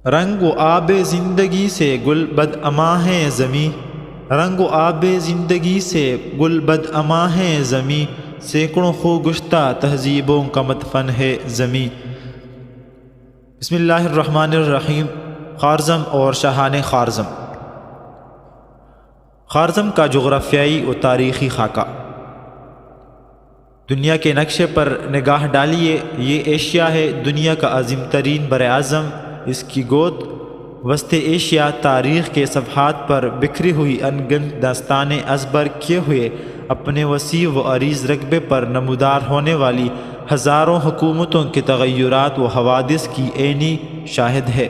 رنگ و آب زندگی سے گل بد اماں ہیں زمیں، رنگ و آب زندگی سے گل بد اماں ہیں زمیں، سینکڑوں خو گشتہ تہذیبوں کا مدفن ہے زمیں۔ بسم اللہ الرحمن الرحیم۔ خوارزم اور شاہان خوارزم۔ خوارزم کا جغرافیائی و تاریخی خاکہ۔ دنیا کے نقشے پر نگاہ ڈالیے، یہ ایشیا ہے، دنیا کا عظیم ترین براعظم۔ اس کی گود وسط ایشیا تاریخ کے صفحات پر بکھری ہوئی انگنت داستانیں ازبر کیے ہوئے اپنے وسیع و عریض رقبے پر نمودار ہونے والی ہزاروں حکومتوں کے تغیرات و حوادث کی عینی شاہد ہے۔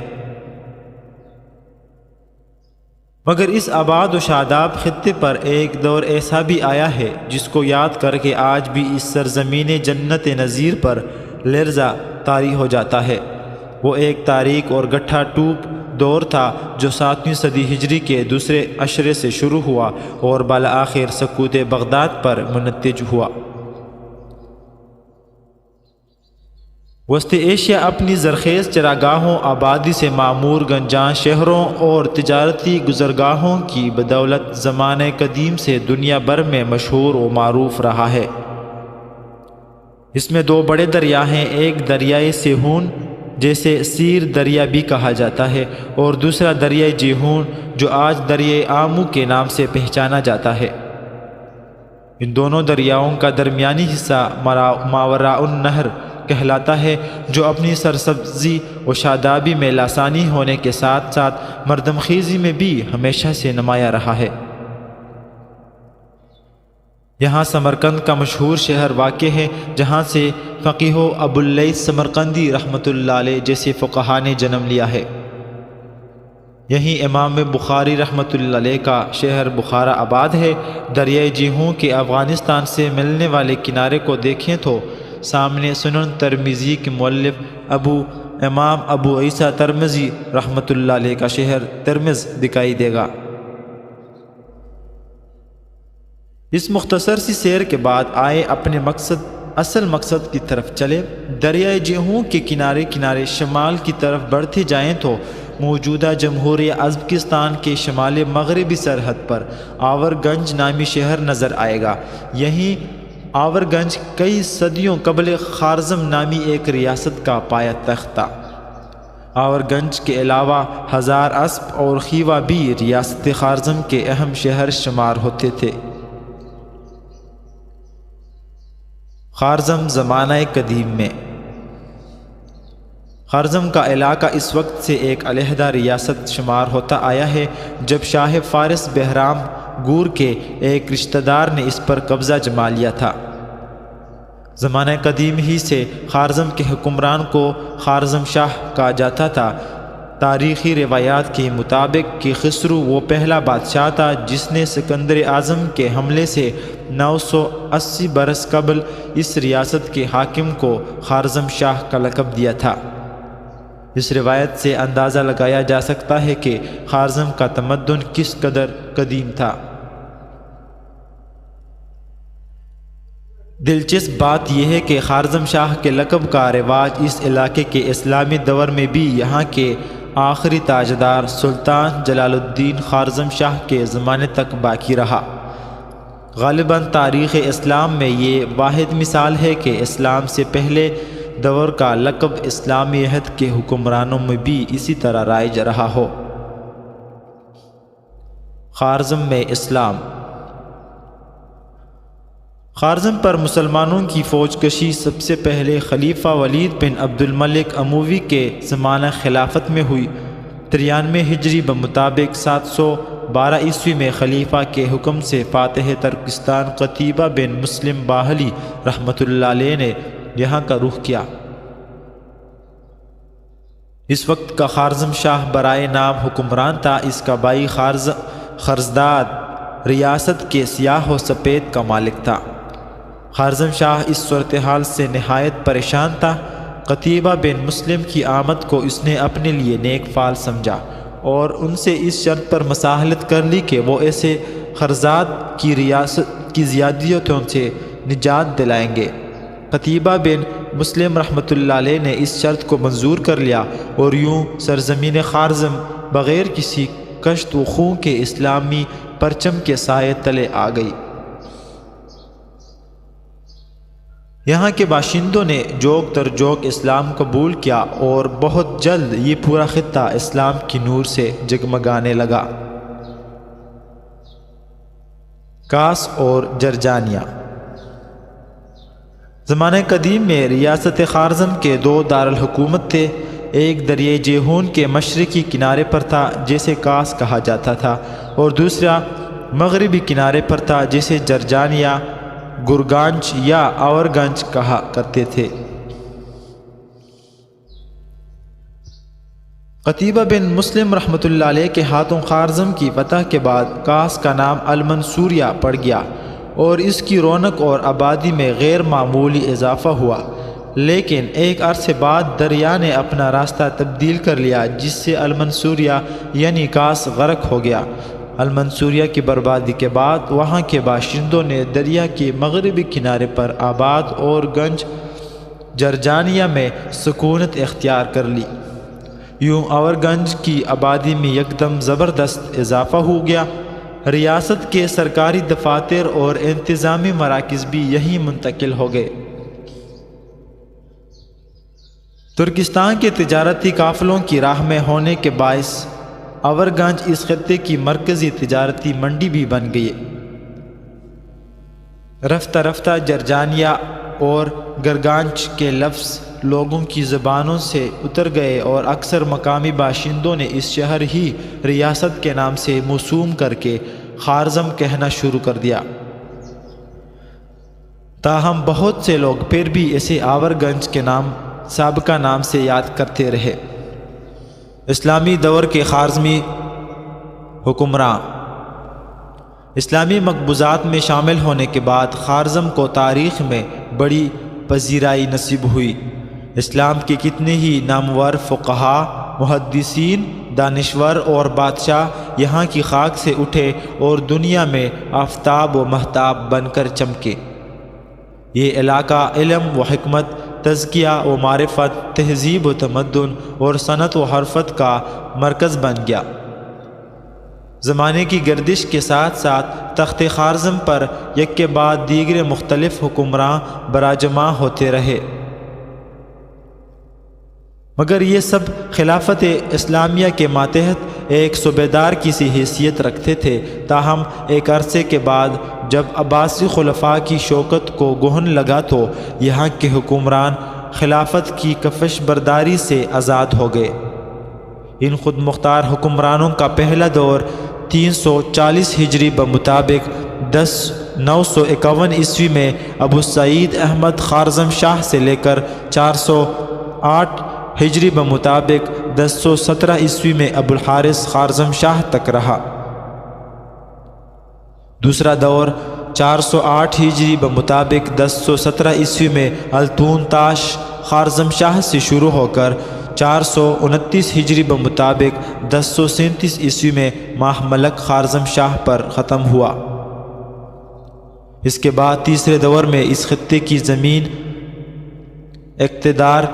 مگر اس آباد و شاداب خطے پر ایک دور ایسا بھی آیا ہے جس کو یاد کر کے آج بھی اس سرزمین جنت نظیر پر لرزہ طاری ہو جاتا ہے۔ وہ ایک تاریک اور گٹھا ٹوپ دور تھا جو 7ویں صدی ہجری کے دوسرے عشرے سے شروع ہوا اور بالآخر سقوط بغداد پر منتج ہوا۔ وسط ایشیا اپنی زرخیز چراگاہوں، آبادی سے معمور گنجان شہروں اور تجارتی گزرگاہوں کی بدولت زمانہ قدیم سے دنیا بھر میں مشہور و معروف رہا ہے۔ اس میں دو بڑے دریا ہیں، ایک دریائے سیہون جیسے سیر دریا بھی کہا جاتا ہے، اور دوسرا دریائے جیہون جو آج دریائے آمو کے نام سے پہچانا جاتا ہے۔ ان دونوں دریاؤں کا درمیانی حصہ ماوراء النہر کہلاتا ہے، جو اپنی سرسبزی و شادابی میں لاسانی ہونے کے ساتھ ساتھ مردم خیزی میں بھی ہمیشہ سے نمایاں رہا ہے۔ یہاں سمرقند کا مشہور شہر واقع ہے، جہاں سے فقیہ ابو اللیث سمرقندی رحمۃ اللہ علیہ جیسے فقہا نے جنم لیا ہے۔ یہیں امام بخاری رحمۃ اللہ علیہ کا شہر بخارا آباد ہے۔ دریائے جیہون کے افغانستان سے ملنے والے کنارے کو دیکھیں تو سامنے سنن ترمذی کے مؤلف امام ابو عیسیٰ ترمذی رحمۃ اللہ علیہ کا شہر ترمذ دکھائی دے گا۔ اس مختصر سی سیر کے بعد آئے اپنے اصل مقصد کی طرف چلے۔ دریائے جیہون کے کنارے کنارے شمال کی طرف بڑھتے جائیں تو موجودہ جمہوریہ ازبکستان کے شمال مغربی سرحد پر آور گنج نامی شہر نظر آئے گا۔ یہیں آور گنج کئی صدیوں قبل خوارزم نامی ایک ریاست کا پایہ تخت تھا۔ آور گنج کے علاوہ ہزار اسب اور خیوہ بھی ریاست خوارزم کے اہم شہر شمار ہوتے تھے۔ خوارزم زمانہ قدیم میں۔ خوارزم کا علاقہ اس وقت سے ایک علیحدہ ریاست شمار ہوتا آیا ہے جب شاہ فارس بہرام گور کے ایک رشتہ دار نے اس پر قبضہ جما لیا تھا۔ زمانہ قدیم ہی سے خوارزم کے حکمران کو خوارزم شاہ کہا جاتا تھا۔ تاریخی روایات کے مطابق کہ خسرو وہ پہلا بادشاہ تھا جس نے سکندر اعظم کے حملے سے 980 برس قبل اس ریاست کے حاکم کو خوارزم شاہ کا لقب دیا تھا۔ اس روایت سے اندازہ لگایا جا سکتا ہے کہ خوارزم کا تمدن کس قدر قدیم تھا۔ دلچسپ بات یہ ہے کہ خوارزم شاہ کے لقب کا رواج اس علاقے کے اسلامی دور میں بھی یہاں کے آخری تاجدار سلطان جلال الدین خوارزم شاہ کے زمانے تک باقی رہا۔ غالباً تاریخ اسلام میں یہ واحد مثال ہے کہ اسلام سے پہلے دور کا لقب اسلامی عہد کے حکمرانوں میں بھی اسی طرح رائج رہا ہو۔ خوارزم میں اسلام۔ خوارزم پر مسلمانوں کی فوج کشی سب سے پہلے خلیفہ ولید بن عبد الملک اموی کے زمانہ خلافت میں ہوئی۔ 93 ہجری بمطابق 712 عیسوی میں خلیفہ کے حکم سے فاتح ترکستان قتیبہ بن مسلم باہلی رحمۃ اللہ علیہ نے یہاں کا رخ کیا۔ اس وقت کا خوارزم شاہ برائے نام حکمران تھا۔ اس کا بھائی خرزداد ریاست کے سیاہ و سفید کا مالک تھا۔ خوارزم شاہ اس صورتحال سے نہایت پریشان تھا۔ قتیبہ بن مسلم کی آمد کو اس نے اپنے لیے نیک فال سمجھا اور ان سے اس شرط پر مساہلت کر لی کہ وہ ایسے خرزاد کی ریاست کی زیادتیوں سے نجات دلائیں گے۔ قتیبہ بن مسلم رحمۃ اللہ علیہ نے اس شرط کو منظور کر لیا اور یوں سرزمین خوارزم بغیر کسی کشت و خوں کے اسلامی پرچم کے سائے تلے آ گئی۔ یہاں کے باشندوں نے جوک در جوک اسلام قبول کیا اور بہت جلد یہ پورا خطہ اسلام کی نور سے جگمگانے لگا۔ کاس اور جرجانیہ۔ زمانہ قدیم میں ریاست خوارزم کے دو دارالحکومت تھے، ایک دریائے جیہون کے مشرقی کنارے پر تھا جسے کاس کہا جاتا تھا، اور دوسرا مغربی کنارے پر تھا جسے جرجانیہ، گرگانچ یا اورگنج کہا کرتے تھے۔ قتیبہ بن مسلم رحمۃ اللہ علیہ کے ہاتھوں خوارزم کی فتح کے بعد کاس کا نام المنصوریہ پڑ گیا اور اس کی رونق اور آبادی میں غیر معمولی اضافہ ہوا، لیکن ایک عرصے بعد دریا نے اپنا راستہ تبدیل کر لیا جس سے المنصوریہ یعنی کاس غرق ہو گیا۔ المنصوریہ کی بربادی کے بعد وہاں کے باشندوں نے دریا کے مغربی کنارے پر آباد اور گنج جرجانیہ میں سکونت اختیار کر لی۔ یوں اورگنج کی آبادی میں یکدم زبردست اضافہ ہو گیا۔ ریاست کے سرکاری دفاتر اور انتظامی مراکز بھی یہیں منتقل ہو گئے۔ ترکستان کے تجارتی قافلوں کی راہ میں ہونے کے باعث اورگنج اس خطے کی مرکزی تجارتی منڈی بھی بن گئی۔ رفتہ رفتہ جرجانیہ اور گرگانچ کے لفظ لوگوں کی زبانوں سے اتر گئے اور اکثر مقامی باشندوں نے اس شہر ہی ریاست کے نام سے موسوم کر کے خوارزم کہنا شروع کر دیا۔ تاہم بہت سے لوگ پھر بھی اسے اورگنج کے سابقہ نام سے یاد کرتے رہے۔ اسلامی دور کے خوارزمی حکمراں۔ اسلامی مقبوضات میں شامل ہونے کے بعد خوارزم کو تاریخ میں بڑی پذیرائی نصیب ہوئی۔ اسلام کے کتنے ہی نامور فقہا، محدثین، دانشور اور بادشاہ یہاں کی خاک سے اٹھے اور دنیا میں آفتاب و مہتاب بن کر چمکے۔ یہ علاقہ علم و حکمت، تزکیہ و معرفت، تہذیب و تمدن اور صنعت و حرفت کا مرکز بن گیا۔ زمانے کی گردش کے ساتھ ساتھ تخت خوارزم پر یک کے بعد دیگر مختلف حکمراں براجماع ہوتے رہے، مگر یہ سب خلافت اسلامیہ کے ماتحت ایک صوبیدار کی سی حیثیت رکھتے تھے۔ تاہم ایک عرصے کے بعد جب عباسی خلفاء کی شوکت کو گہن لگا تو یہاں کے حکمران خلافت کی کفش برداری سے آزاد ہو گئے۔ ان خود مختار حکمرانوں کا پہلا دور 340 ہجری بمطابق 951 عیسوی میں ابو سعید احمد خوارزم شاہ سے لے کر 408 ہجری بمطابق 1017 عیسوی میں ابو الحارث خوارزم شاہ تک رہا۔ دوسرا دور 408 ہجری بمطابق 1017 عیسوی میں التون تاش خوارزم شاہ سے شروع ہو کر 429 ہجری بمطابق 1037 عیسوی میں ماہ ملک خوارزم شاہ پر ختم ہوا۔ اس کے بعد تیسرے دور میں اس خطے کی زمین اقتدار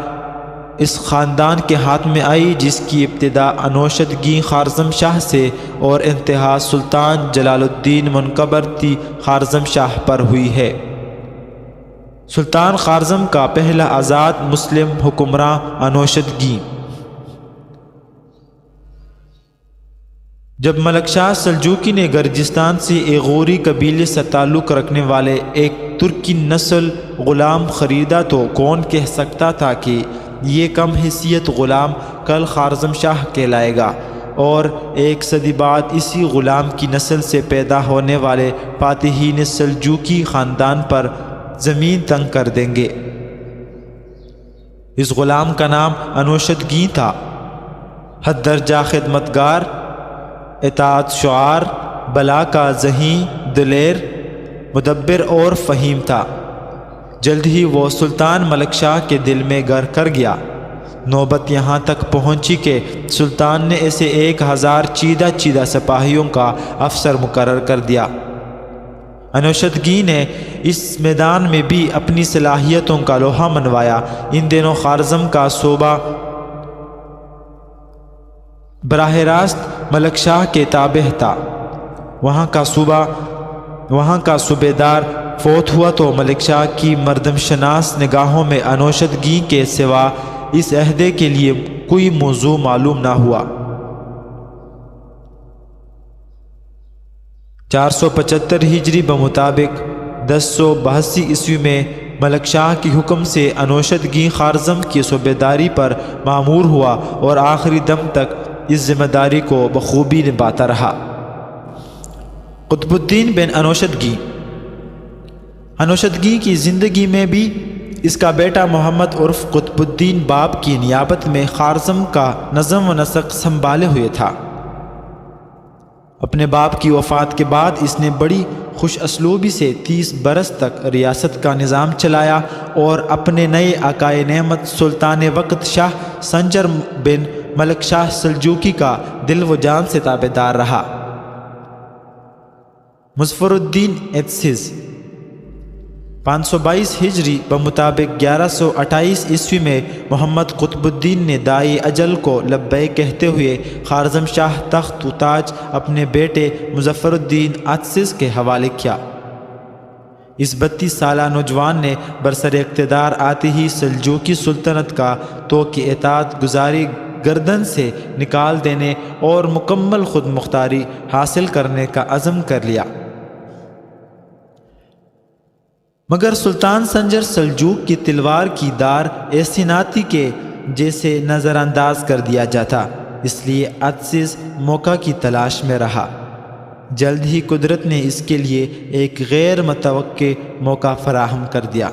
اس خاندان کے ہاتھ میں آئی جس کی ابتدا انوشدگی خوارزم شاہ سے اور انتہا سلطان جلال الدین منقبرتی خوارزم شاہ پر ہوئی ہے۔ سلطان خوارزم کا پہلا آزاد مسلم حکمراں انوشدگی۔ جب ملک شاہ سلجوقی نے گرجستان سے ایغوری قبیلے سے تعلق رکھنے والے ایک ترکی نسل غلام خریدا تو کون کہہ سکتا تھا کہ یہ کم حیثیت غلام کل خوارزم شاہ کہلائے گا اور ایک صدی بعد اسی غلام کی نسل سے پیدا ہونے والے فاتحین سلجوقی خاندان پر زمین تنگ کر دیں گے۔ اس غلام کا نام انوشدگی تھا۔ حد درجہ خدمتگار، اطاعت شعار، بلا کا ذہین، دلیر، مدبر اور فہیم تھا۔ جلد ہی وہ سلطان ملک شاہ کے دل میں گھر کر گیا۔ نوبت یہاں تک پہنچی کہ سلطان نے اسے 1000 چیدہ سپاہیوں کا افسر مقرر کر دیا۔ انوشدگی نے اس میدان میں بھی اپنی صلاحیتوں کا لوہا منوایا۔ ان دنوں خوارزم کا صوبہ براہ راست ملک شاہ کے تابع تھا۔ وہاں کا صوبیدار فوت ہوا تو ملک شاہ کی مردم شناس نگاہوں میں انوشدگی کے سوا اس عہدے کے لیے کوئی موضوع معلوم نہ ہوا۔ 475 ہجری بمطابق 1082 عیسوی میں ملک شاہ کے حکم سے انوشدگی خوارزم کی صوبیداری پر مامور ہوا اور آخری دم تک اس ذمہ داری کو بخوبی نبھاتا رہا۔ قطب الدین بن انوشدگی کی زندگی میں بھی اس کا بیٹا محمد عرف قطب الدین باپ کی نیابت میں خوارزم کا نظم و نسق سنبھالے ہوئے تھا۔ اپنے باپ کی وفات کے بعد اس نے بڑی خوش اسلوبی سے 30 برس تک ریاست کا نظام چلایا اور اپنے نئے آقائے نعمت سلطان وقت شاہ سنجر بن ملک شاہ سلجوقی کا دل و جان سے تابع دار رہا۔ مظفر الدین اتسز 522 ہجری بمطابق 1128 عیسوی میں محمد قطب الدین نے دائی اجل کو لبیک کہتے ہوئے خوارزم شاہ تخت و تاج اپنے بیٹے مظفر الدین اتسز کے حوالے کیا۔ اس 32 سالہ نوجوان نے برسر اقتدار آتے ہی سلجوقی سلطنت کا توق اطاعت گزاری گردن سے نکال دینے اور مکمل خود مختاری حاصل کرنے کا عزم کر لیا، مگر سلطان سنجر سلجوق کی تلوار کی دار ایسی نہ تھی کہ جیسے نظر انداز کر دیا جاتا، اس لیے اتسز موقع کی تلاش میں رہا۔ جلد ہی قدرت نے اس کے لیے ایک غیر متوقع موقع فراہم کر دیا۔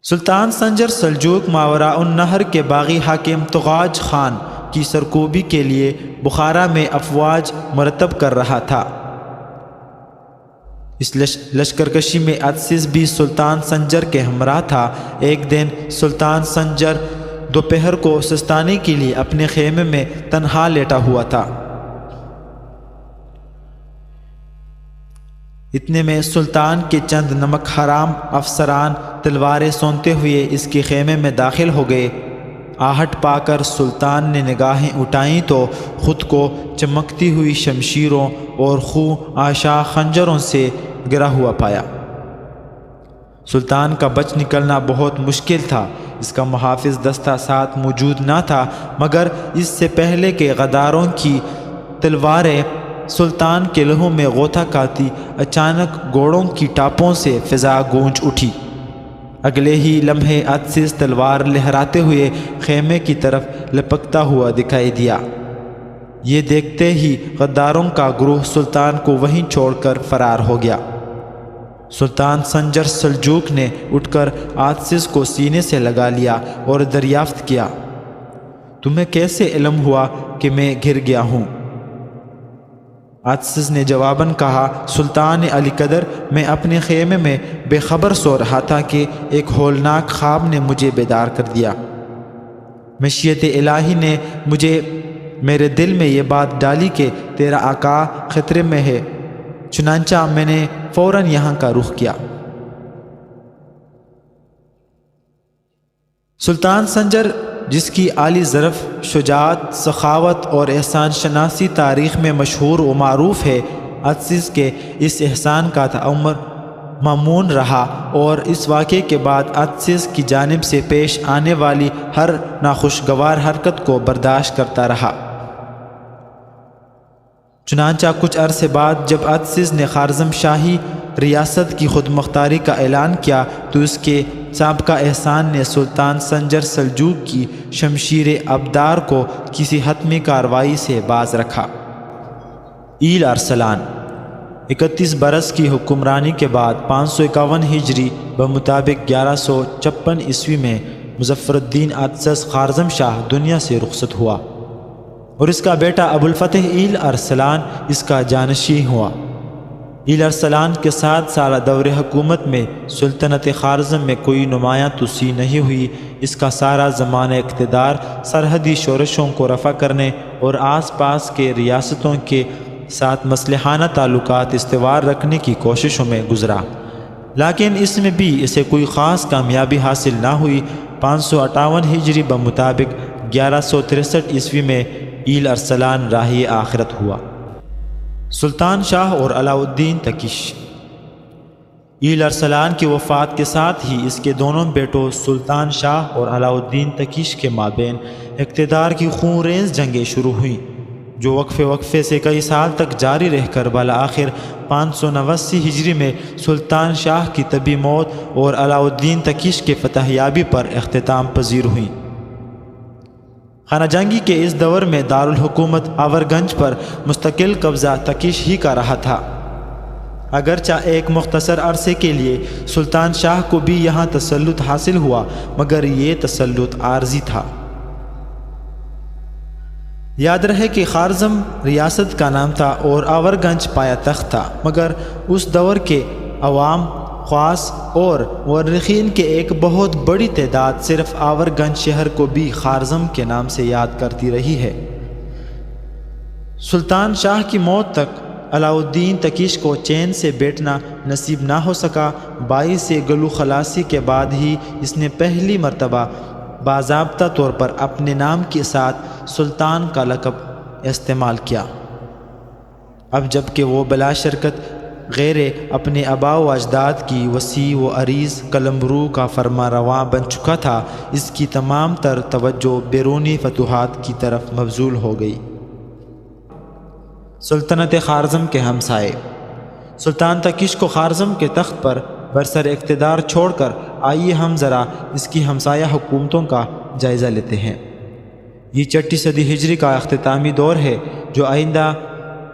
سلطان سنجر سلجوق ماوراء النہر کے باغی حاکم تغاج خان کی سرکوبی کے لیے بخارا میں افواج مرتب کر رہا تھا۔ اس لشکرکشی میں اتسز بھی سلطان سنجر کے ہمراہ تھا۔ ایک دن سلطان سنجر دوپہر کو سستانے کے لیے اپنے خیمے میں تنہا لیٹا ہوا تھا۔ اتنے میں سلطان کے چند نمک حرام افسران تلواریں سونتے ہوئے اس کے خیمے میں داخل ہو گئے۔ آہٹ پا کر سلطان نے نگاہیں اٹھائیں تو خود کو چمکتی ہوئی شمشیروں اور خوں آشا خنجروں سے گرا ہوا پایا۔ سلطان کا بچ نکلنا بہت مشکل تھا۔ اس کا محافظ دستہ ساتھ موجود نہ تھا، مگر اس سے پہلے کہ غداروں کی تلواریں سلطان کے لہو میں غوطہ کھاتی، اچانک گھوڑوں کی ٹاپوں سے فضا گونج اٹھی۔ اگلے ہی لمحے اتسز تلوار لہراتے ہوئے خیمے کی طرف لپکتا ہوا دکھائی دیا۔ یہ دیکھتے ہی غداروں کا گروہ سلطان کو وہیں چھوڑ کر فرار ہو گیا۔ سلطان سنجر سلجوق نے اٹھ کر اتسز کو سینے سے لگا لیا اور دریافت کیا، تمہیں کیسے علم ہوا کہ میں گر گیا ہوں؟ اتسز نے جواباً کہا، سلطان علی قدر، میں اپنے خیمے میں بے خبر سو رہا تھا کہ ایک ہولناک خواب نے مجھے بیدار کر دیا۔ مشیت الہی نے مجھے میرے دل میں یہ بات ڈالی کہ تیرا آقا خطرے میں ہے، چنانچہ میں نے فوراً یہاں کا رخ کیا۔ سلطان سنجر، جس کی عالی ظرف، شجاعت، سخاوت اور احسان شناسی تاریخ میں مشہور و معروف ہے، اتسز کے اس احسان کا تعمر ممنون رہا اور اس واقعے کے بعد اتسز کی جانب سے پیش آنے والی ہر ناخوشگوار حرکت کو برداشت کرتا رہا۔ چنانچہ کچھ عرصے بعد جب اتسز نے خوارزم شاہی ریاست کی خود مختاری کا اعلان کیا تو اس کے سابقہ احسان نے سلطان سنجر سلجوق کی شمشیر ابدار کو کسی حتمی کارروائی سے باز رکھا۔ ایل ارسلان 31 برس کی حکمرانی کے بعد 551 ہجری بمطابق 1156 عیسوی میں مظفر الدین اتسز خوارزم شاہ دنیا سے رخصت ہوا اور اس کا بیٹا ابو الفتح ایل ارسلان اس کا جانشین ہوا۔ ایل ارسلان کے 7 سالہ دور حکومت میں سلطنت خوارزم میں کوئی نمایاں توسیع نہیں ہوئی۔ اس کا سارا زمانہ اقتدار سرحدی شورشوں کو رفع کرنے اور آس پاس کے ریاستوں کے ساتھ مصلحانہ تعلقات استوار رکھنے کی کوششوں میں گزرا، لیکن اس میں بھی اسے کوئی خاص کامیابی حاصل نہ ہوئی۔ 558 ہجری بمطابق 1163 عیسوی میں ایل ارسلان راہی آخرت ہوا۔ سلطان شاہ اور علاء الدین تکیش۔ ایل ارسلان کی وفات کے ساتھ ہی اس کے دونوں بیٹوں سلطان شاہ اور علاء الدین تکیش کے مابین اقتدار کی خون ریز جنگیں شروع ہوئیں، جو وقفے سے کئی سال تک جاری رہ کر بالآخر 589 ہجری میں سلطان شاہ کی طبی موت اور علاء الدین تکیش کے فتح یابی پر اختتام پذیر ہوئیں۔ خانہ جنگی کے اس دور میں دارالحکومت آور گنج پر مستقل قبضہ تکیش ہی کا رہا تھا، اگرچہ ایک مختصر عرصے کے لیے سلطان شاہ کو بھی یہاں تسلط حاصل ہوا، مگر یہ تسلط عارضی تھا۔ یاد رہے کہ خوارزم ریاست کا نام تھا اور آور گنج پایا تخت تھا، مگر اس دور کے عوام، خواص اور مورخین کے ایک بہت بڑی تعداد صرف آور گنج شہر کو بھی خوارزم کے نام سے یاد کرتی رہی ہے۔ سلطان شاہ کی موت تک علاء الدین تکیش کو چین سے بیٹھنا نصیب نہ ہو سکا۔ 22 سے گلو خلاصی کے بعد ہی اس نے پہلی مرتبہ باضابطہ طور پر اپنے نام کے ساتھ سلطان کا لقب استعمال کیا، اب جب کہ وہ بلا شرکت غیر اپنے آباء و اجداد کی وسیع و عریض قلمرو کا فرما رواں بن چکا تھا، اس کی تمام تر توجہ بیرونی فتوحات کی طرف مبذول ہو گئی۔ سلطنت خوارزم کے ہمسائے۔ سلطان تکیش کو خوارزم کے تخت پر برسر اقتدار چھوڑ کر آئیے ہم ذرا اس کی ہمسایہ حکومتوں کا جائزہ لیتے ہیں۔ یہ 6 صدی ہجری کا اختتامی دور ہے، جو آئندہ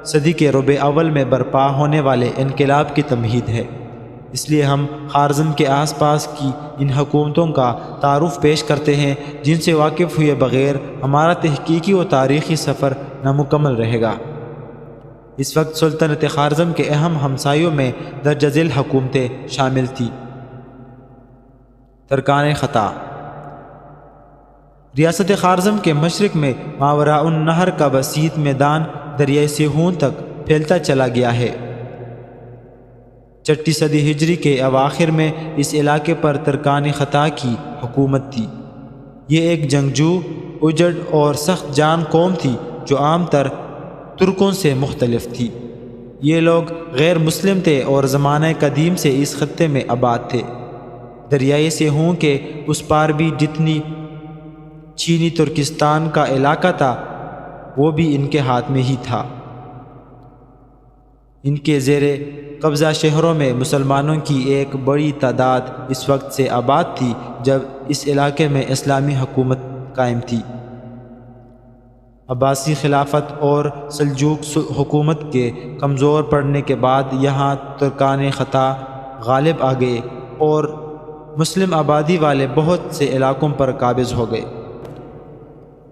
صدی کے ربع اول میں برپا ہونے والے انقلاب کی تمہید ہے۔ اس لیے ہم خوارزم کے آس پاس کی ان حکومتوں کا تعارف پیش کرتے ہیں، جن سے واقف ہوئے بغیر ہمارا تحقیقی و تاریخی سفر نامکمل رہے گا۔ اس وقت سلطنت خوارزم کے اہم ہمسایوں میں درجہ ذیل حکومتیں شامل تھیں۔ ترکان خطا۔ ریاست خوارزم کے مشرق میں ماوراء النہر کا وسیع میدان دریائے سیہون تک پھیلتا چلا گیا ہے۔ 6 صدی ہجری کے اواخر میں اس علاقے پر ترکان خطا کی حکومت تھی۔ یہ ایک جنگجو، اجڑ اور سخت جان قوم تھی جو عام تر ترکوں سے مختلف تھی۔ یہ لوگ غیر مسلم تھے اور زمانہ قدیم سے اس خطے میں آباد تھے۔ دریائے سیہون کے اس پار بھی جتنی چینی ترکستان کا علاقہ تھا، وہ بھی ان کے ہاتھ میں ہی تھا۔ ان کے زیر قبضہ شہروں میں مسلمانوں کی ایک بڑی تعداد اس وقت سے آباد تھی جب اس علاقے میں اسلامی حکومت قائم تھی۔ عباسی خلافت اور سلجوق حکومت کے کمزور پڑنے کے بعد یہاں ترکان خطا غالب آ گئے اور مسلم آبادی والے بہت سے علاقوں پر قابض ہو گئے،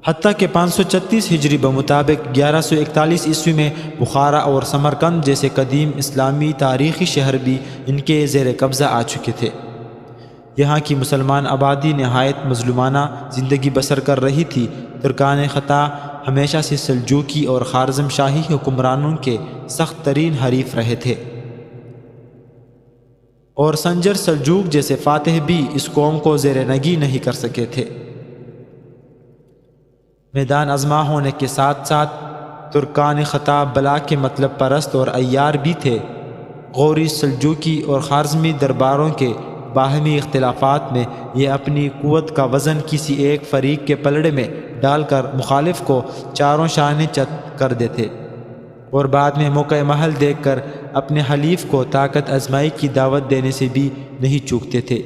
حتیٰ کہ 536 ہجری بمطابق 1141 عیسوی میں بخارا اور سمرقند جیسے قدیم اسلامی تاریخی شہر بھی ان کے زیر قبضہ آ چکے تھے۔ یہاں کی مسلمان آبادی نہایت مظلومانہ زندگی بسر کر رہی تھی۔ ترکان خطا ہمیشہ سے سلجوقی اور خوارزم شاہی حکمرانوں کے سخت ترین حریف رہے تھے، اور سنجر سلجوق جیسے فاتح بھی اس قوم کو زیر نگی نہیں کر سکے تھے۔ میدان ازما ہونے کے ساتھ ساتھ ترکان خطا بلا کے مطلب پرست اور عیار بھی تھے۔ غوری سلجوقی اور خوارزمی درباروں کے باہمی اختلافات میں یہ اپنی قوت کا وزن کسی ایک فریق کے پلڑے میں ڈال کر مخالف کو چاروں شانے چت کر دیتے، اور بعد میں موقع محل دیکھ کر اپنے حلیف کو طاقت آزمائی کی دعوت دینے سے بھی نہیں چوکتے تھے۔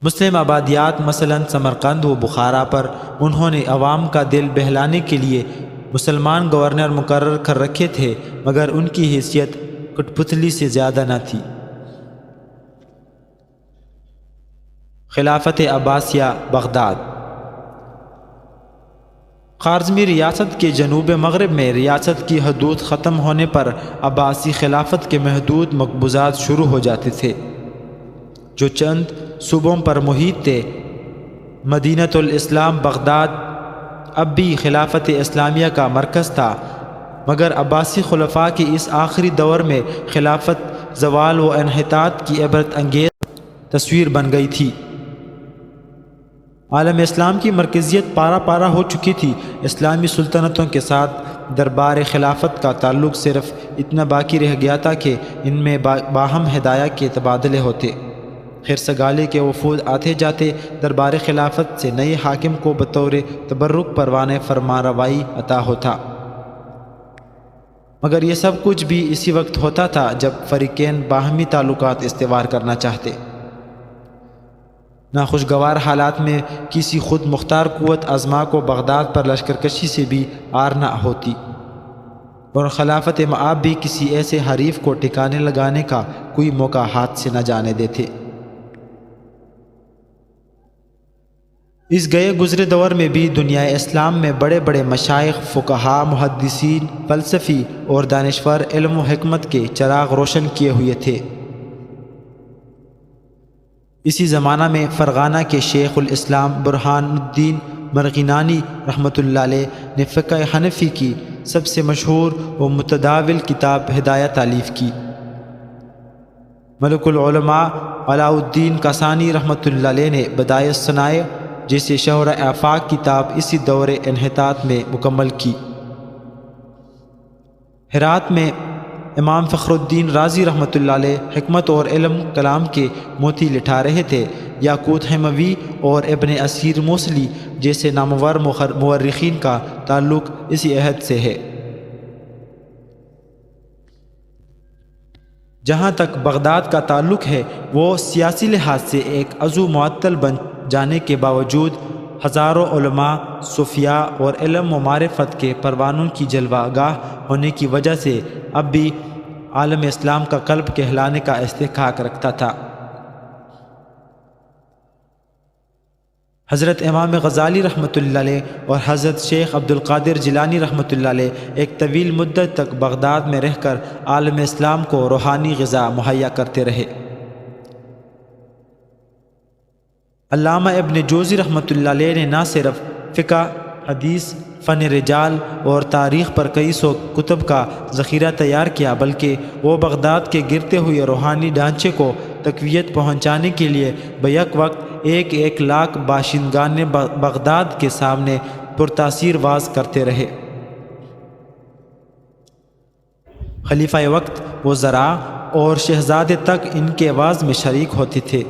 مسلم آبادیات مثلاً سمرقند و بخارا پر انہوں نے عوام کا دل بہلانے کے لیے مسلمان گورنر مقرر کر رکھے تھے، مگر ان کی حیثیت کٹ پتلی سے زیادہ نہ تھی۔ خلافت عباسیہ بغداد۔ خوارزمی ریاست کے جنوب مغرب میں ریاست کی حدود ختم ہونے پر عباسی خلافت کے محدود مقبوضات شروع ہو جاتے تھے، جو چند صوبوں پر محیط تھے۔ مدینۃ الاسلام بغداد اب بھی خلافت اسلامیہ کا مرکز تھا، مگر عباسی خلفاء کے اس آخری دور میں خلافت زوال و انحطاط کی عبرت انگیز تصویر بن گئی تھی۔ عالم اسلام کی مرکزیت پارا پارا ہو چکی تھی۔ اسلامی سلطنتوں کے ساتھ دربار خلافت کا تعلق صرف اتنا باقی رہ گیا تھا کہ ان میں باہم ہدایہ کے تبادلے ہوتے، خرسگالی کے وفود آتے جاتے، دربار خلافت سے نئے حاکم کو بطور تبرک پروانہ فرمانروائی عطا ہوتا۔ مگر یہ سب کچھ بھی اسی وقت ہوتا تھا جب فریقین باہمی تعلقات استوار کرنا چاہتے۔ ناخوشگوار حالات میں کسی خود مختار قوت ازما کو بغداد پر لشکر کشی سے بھی آر نہ ہوتی، اور خلافت مآب بھی کسی ایسے حریف کو ٹھکانے لگانے کا کوئی موقع ہاتھ سے نہ جانے دیتے۔ اس گئے گزرے دور میں بھی دنیا اسلام میں بڑے بڑے مشائخ، فقہاء، محدثین، فلسفی اور دانشور علم و حکمت کے چراغ روشن کیے ہوئے تھے۔ اسی زمانہ میں فرغانہ کے شیخ الاسلام برہان الدین مرغینانی رحمۃ اللہ علیہ نے فقہ حنفی کی سب سے مشہور و متداول کتاب ہدایہ تالیف کی۔ ملک العلماء علاء الدین کاسانی رحمۃ اللہ علیہ نے بدائع الصنائع جیسے شہر آفاق کتاب اسی دور انحطاط میں مکمل کی۔ ہرات میں امام فخر الدین رازی رحمۃ اللہ علیہ حکمت اور علم کلام کے موتی لٹھا رہے تھے۔ یاقوت حموی اور ابن اسیر موصلی جیسے نامور مورخین کا تعلق اسی عہد سے ہے۔ جہاں تک بغداد کا تعلق ہے، وہ سیاسی لحاظ سے ایک عضو معطل بن جانے کے باوجود ہزاروں علماء، صوفیاء اور علم و معرفت کے پروانوں کی جلوہ گاہ ہونے کی وجہ سے اب بھی عالم اسلام کا قلب کہلانے کا استحقاق رکھتا تھا۔ حضرت امام غزالی رحمۃ اللہ علیہ اور حضرت شیخ عبد القادر جیلانی رحمۃ اللہ علیہ ایک طویل مدت تک بغداد میں رہ کر عالم اسلام کو روحانی غذا مہیا کرتے رہے۔ علامہ ابن جوزی رحمۃ اللہ علیہ نے نہ صرف فقہ، حدیث، فن رجال اور تاریخ پر کئی سو کتب کا ذخیرہ تیار کیا، بلکہ وہ بغداد کے گرتے ہوئے روحانی ڈھانچے کو تقویت پہنچانے کے لیے بیک وقت ایک لاکھ باشندگان بغداد کے سامنے پرتاثیر واز کرتے رہے۔ خلیفہ وقت، وزراء اور شہزادے تک ان کے واز میں شریک ہوتے تھے۔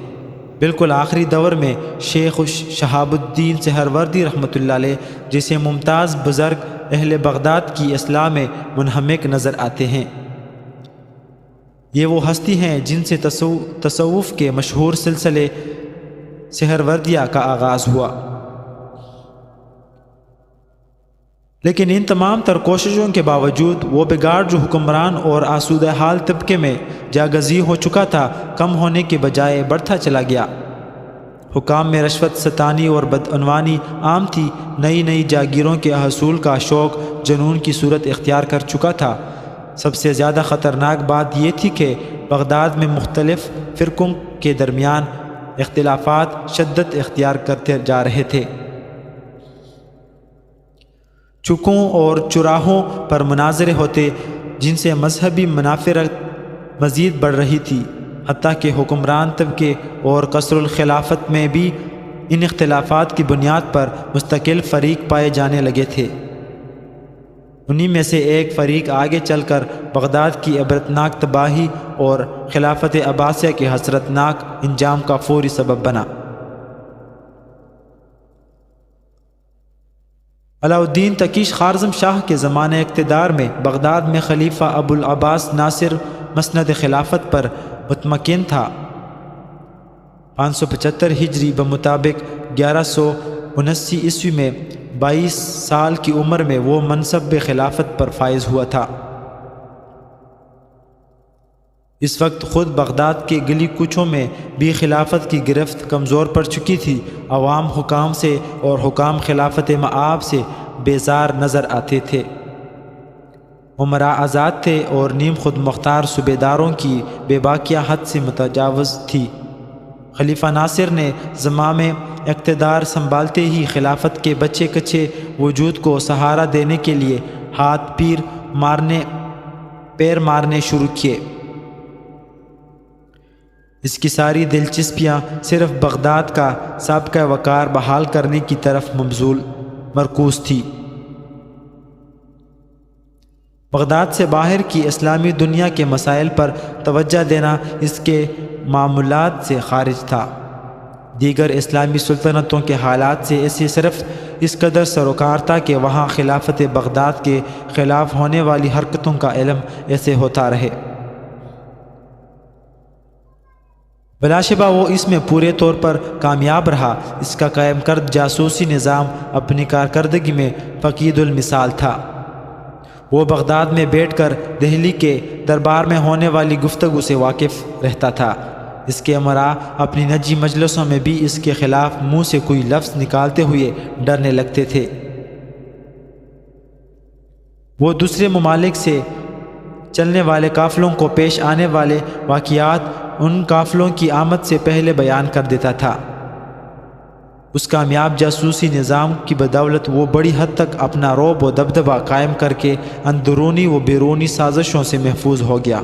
بالکل آخری دور میں شیخ شہاب الدین سہروردی رحمۃ اللہ علیہ جیسے ممتاز بزرگ اہل بغداد کی اصلاح میں منہمک نظر آتے ہیں۔ یہ وہ ہستی ہیں جن سے تصوف کے مشہور سلسلے سہروردیہ کا آغاز ہوا۔ لیکن ان تمام تر کوششوں کے باوجود وہ بگاڑ جو حکمران اور آسودہ حال طبقے میں جاگزی ہو چکا تھا، کم ہونے کے بجائے بڑھتا چلا گیا۔ حکام میں رشوت ستانی اور بدعنوانی عام تھی، نئی نئی جاگیروں کے حصول کا شوق جنون کی صورت اختیار کر چکا تھا۔ سب سے زیادہ خطرناک بات یہ تھی کہ بغداد میں مختلف فرقوں کے درمیان اختلافات شدت اختیار کرتے جا رہے تھے۔ چکوں اور چراہوں پر مناظرے ہوتے جن سے مذہبی منافرت مزید بڑھ رہی تھی، حتیٰ کہ حکمران طبقے اور قصر الخلافت میں بھی ان اختلافات کی بنیاد پر مستقل فریق پائے جانے لگے تھے۔ انہی میں سے ایک فریق آگے چل کر بغداد کی عبرتناک تباہی اور خلافت عباسیہ کے حسرتناک انجام کا فوری سبب بنا۔ علاء الدین تکیش خوارزم شاہ کے زمانہ اقتدار میں بغداد میں خلیفہ ابو العباس ناصر مسند خلافت پر مطمئن تھا۔ 575 ہجری بمطابق 1179 عیسوی میں 22 سال کی عمر میں وہ منصب خلافت پر فائز ہوا تھا۔ اس وقت خود بغداد کے گلی کوچوں میں بھی خلافت کی گرفت کمزور پڑ چکی تھی۔ عوام حکام سے اور حکام خلافت مآب سے بیزار نظر آتے تھے۔ عمراء آزاد تھے اور نیم خود مختار صوبیداروں کی بے باکیہ حد سے متجاوز تھی۔ خلیفہ ناصر نے زمام اقتدار سنبھالتے ہی خلافت کے بچے کچے وجود کو سہارا دینے کے لیے ہاتھ پیر مارنے شروع کیے۔ اس کی ساری دلچسپیاں صرف بغداد کا سابقہ وقار بحال کرنے کی طرف مرکوز تھی۔ بغداد سے باہر کی اسلامی دنیا کے مسائل پر توجہ دینا اس کے معمولات سے خارج تھا۔ دیگر اسلامی سلطنتوں کے حالات سے اسے صرف اس قدر سروکار تھا کہ وہاں خلافت بغداد کے خلاف ہونے والی حرکتوں کا علم ایسے ہوتا رہے۔ بلا شبہ وہ اس میں پورے طور پر کامیاب رہا۔ اس کا قائم کرد جاسوسی نظام اپنی کارکردگی میں فقید المثال تھا۔ وہ بغداد میں بیٹھ کر دہلی کے دربار میں ہونے والی گفتگو سے واقف رہتا تھا۔ اس کے امراء اپنی نجی مجلسوں میں بھی اس کے خلاف منہ سے کوئی لفظ نکالتے ہوئے ڈرنے لگتے تھے۔ وہ دوسرے ممالک سے چلنے والے قافلوں کو پیش آنے والے واقعات ان قافلوں کی آمد سے پہلے بیان کر دیتا تھا۔ اس کامیاب جاسوسی نظام کی بدولت وہ بڑی حد تک اپنا رعب و دبدبہ قائم کر کے اندرونی و بیرونی سازشوں سے محفوظ ہو گیا۔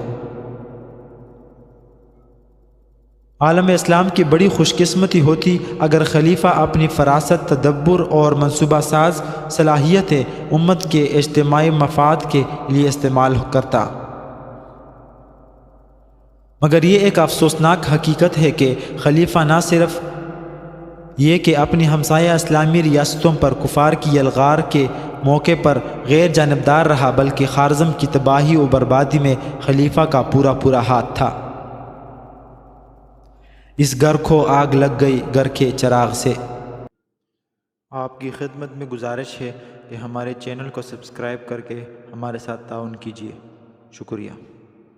عالم اسلام کی بڑی خوش قسمتی ہوتی اگر خلیفہ اپنی فراست، تدبر اور منصوبہ ساز صلاحیتیں امت کے اجتماعی مفاد کے لیے استعمال کرتا۔ مگر یہ ایک افسوسناک حقیقت ہے کہ خلیفہ نہ صرف یہ کہ اپنی ہمسایہ اسلامی ریاستوں پر کفار کی یلغار کے موقع پر غیر جانبدار رہا، بلکہ خوارزم کی تباہی و بربادی میں خلیفہ کا پورا ہاتھ تھا۔ اس گھر کو آگ لگ گئی گھر کے چراغ سے۔ آپ کی خدمت میں گزارش ہے کہ ہمارے چینل کو سبسکرائب کر کے ہمارے ساتھ تعاون کیجیے۔ شکریہ۔